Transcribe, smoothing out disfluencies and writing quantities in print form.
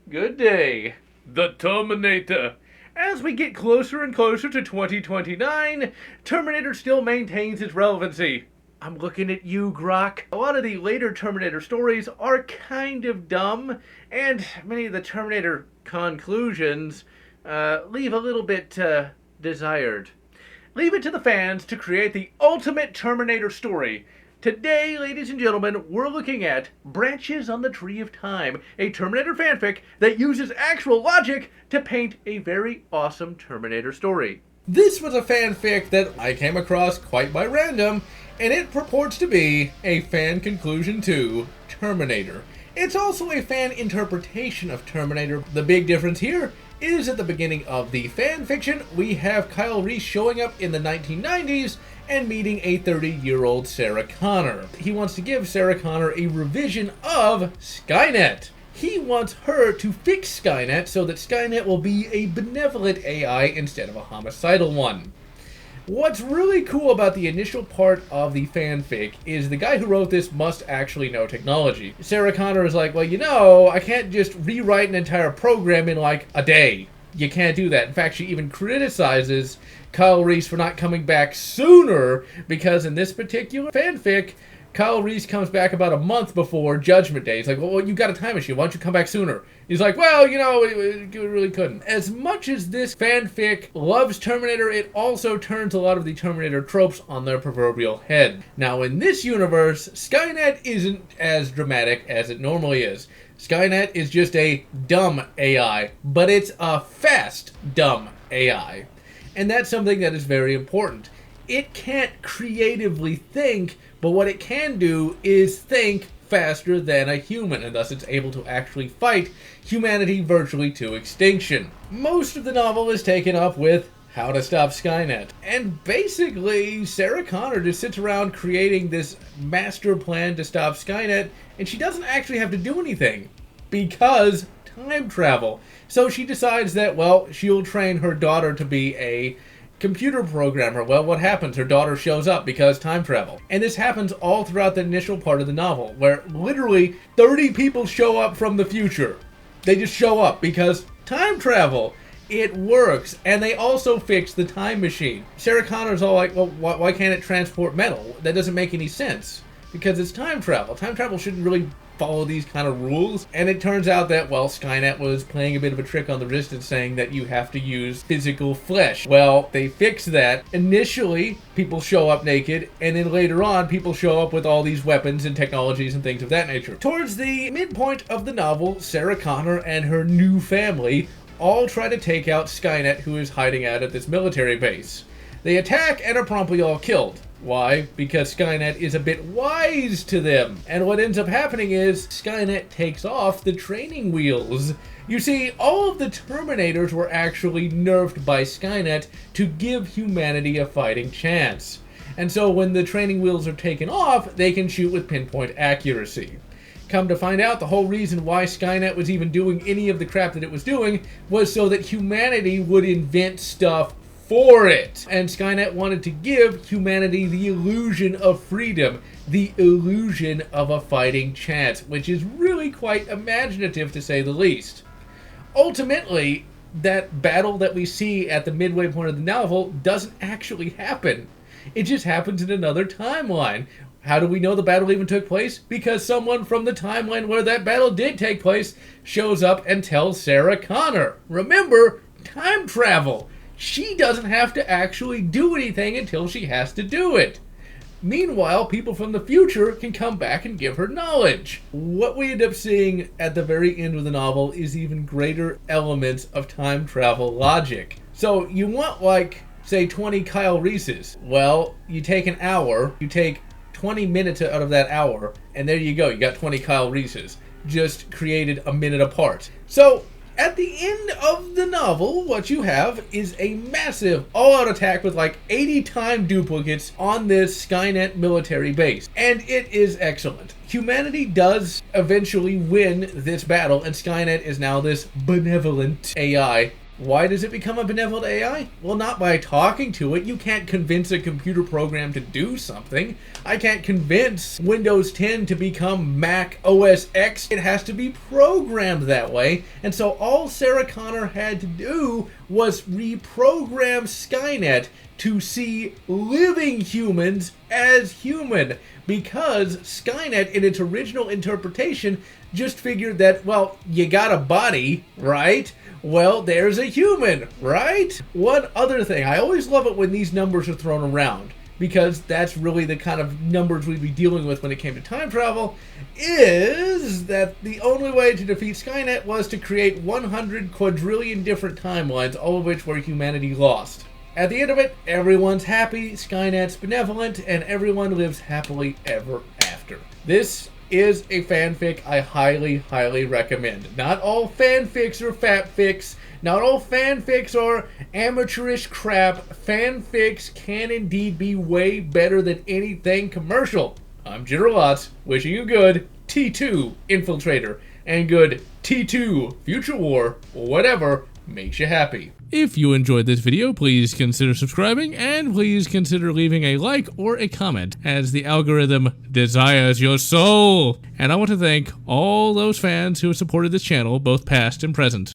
Good day. The Terminator. As we get closer and closer to 2029, Terminator still maintains its relevancy. I'm looking at you, Grok. A lot of the later Terminator stories are kind of dumb, and many of the Terminator conclusions leave a little bit desired. Leave it to the fans to create the ultimate Terminator story. Today, ladies and gentlemen, we're looking at Branches on the Tree of Time, a Terminator fanfic that uses actual logic to paint a very awesome Terminator story. This was a fanfic that I came across quite by random, and it purports to be a fan conclusion to Terminator. It's also a fan interpretation of Terminator. The big difference here is at the beginning of the fan fiction, we have Kyle Reese showing up in the 1990s and meeting a 30-year-old Sarah Connor. He wants to give Sarah Connor a revision of Skynet. He wants her to fix Skynet so that Skynet will be a benevolent AI instead of a homicidal one. What's really cool about the initial part of the fanfic is the guy who wrote this must actually know technology. Sarah Connor is like, well, I can't just rewrite an entire program in like a day. You can't do that. In fact, she even criticizes Kyle Reese for not coming back sooner because in this particular fanfic, Kyle Reese comes back about a month before Judgment Day. He's like, well, you got a time machine. Why don't you come back sooner? He's like, well, we really couldn't. As much as this fanfic loves Terminator, it also turns a lot of the Terminator tropes on their proverbial head. Now, in this universe, Skynet isn't as dramatic as it normally is. Skynet is just a dumb AI, but it's a fast, dumb AI. And that's something that is very important. It can't creatively think, but what it can do is think faster than a human, and thus it's able to actually fight humanity virtually to extinction. Most of the novel is taken up with how to stop Skynet. And basically, Sarah Connor just sits around creating this master plan to stop Skynet, and she doesn't actually have to do anything, because time travel. So she decides that, she'll train her daughter to be a computer programmer. Well, what happens? Her daughter shows up because time travel. And this happens all throughout the initial part of the novel, where literally 30 people show up from the future. They just show up because time travel. It works. And they also fix the time machine. Sarah Connor's all like, well, why can't it transport metal? That doesn't make any sense. Because it's time travel. Time travel shouldn't really follow these kind of rules. And it turns out that, Skynet was playing a bit of a trick on the wrist and saying that you have to use physical flesh. Well, they fixed that. Initially, people show up naked, and then later on, people show up with all these weapons and technologies and things of that nature. Towards the midpoint of the novel, Sarah Connor and her new family all try to take out Skynet, who is hiding out at this military base. They attack and are promptly all killed. Why? Because Skynet is a bit wise to them. And what ends up happening is Skynet takes off the training wheels. You see, all of the Terminators were actually nerfed by Skynet to give humanity a fighting chance. And so when the training wheels are taken off, they can shoot with pinpoint accuracy. Come to find out, the whole reason why Skynet was even doing any of the crap that it was doing was so that humanity would invent stuff for it. And Skynet wanted to give humanity the illusion of freedom, the illusion of a fighting chance, which is really quite imaginative to say the least. Ultimately, that battle that we see at the midway point of the novel doesn't actually happen. It just happens in another timeline. How do we know the battle even took place? Because someone from the timeline where that battle did take place shows up and tells Sarah Connor. Remember, time travel. She doesn't have to actually do anything until she has to do it. Meanwhile, people from the future can come back and give her knowledge. What we end up seeing at the very end of the novel is even greater elements of time travel logic. So you want say 20 Kyle Reeses. Well, you take an hour, you take 20 minutes out of that hour, and there you go, you got 20 Kyle Reeses. Just created a minute apart. So, at the end of the novel, what you have is a massive all-out attack with 80 time duplicates on this Skynet military base. And it is excellent. Humanity does eventually win this battle, and Skynet is now this benevolent AI Why does it become a benevolent AI? Well, not by talking to it. You can't convince a computer program to do something. I can't convince Windows 10 to become Mac OS X. It has to be programmed that way. And so all Sarah Connor had to do was reprogram Skynet to see living humans as human, because Skynet, in its original interpretation, just figured that, well, you got a body, right? Well, there's a human, right? One other thing, I always love it when these numbers are thrown around, because that's really the kind of numbers we'd be dealing with when it came to time travel, is that the only way to defeat Skynet was to create 100 quadrillion different timelines, all of which were humanity lost. At the end of it, everyone's happy, Skynet's benevolent, and everyone lives happily ever after. This is a fanfic I highly, highly recommend. Not all fanfics are fatfics. Not all fanfics are amateurish crap. Fanfics can indeed be way better than anything commercial. I'm General Lotz, wishing you good T2 Infiltrator, and good T2 Future War, whatever makes you happy. If you enjoyed this video, please consider subscribing, and please consider leaving a like or a comment, as the algorithm desires your soul. And I want to thank all those fans who have supported this channel, both past and present.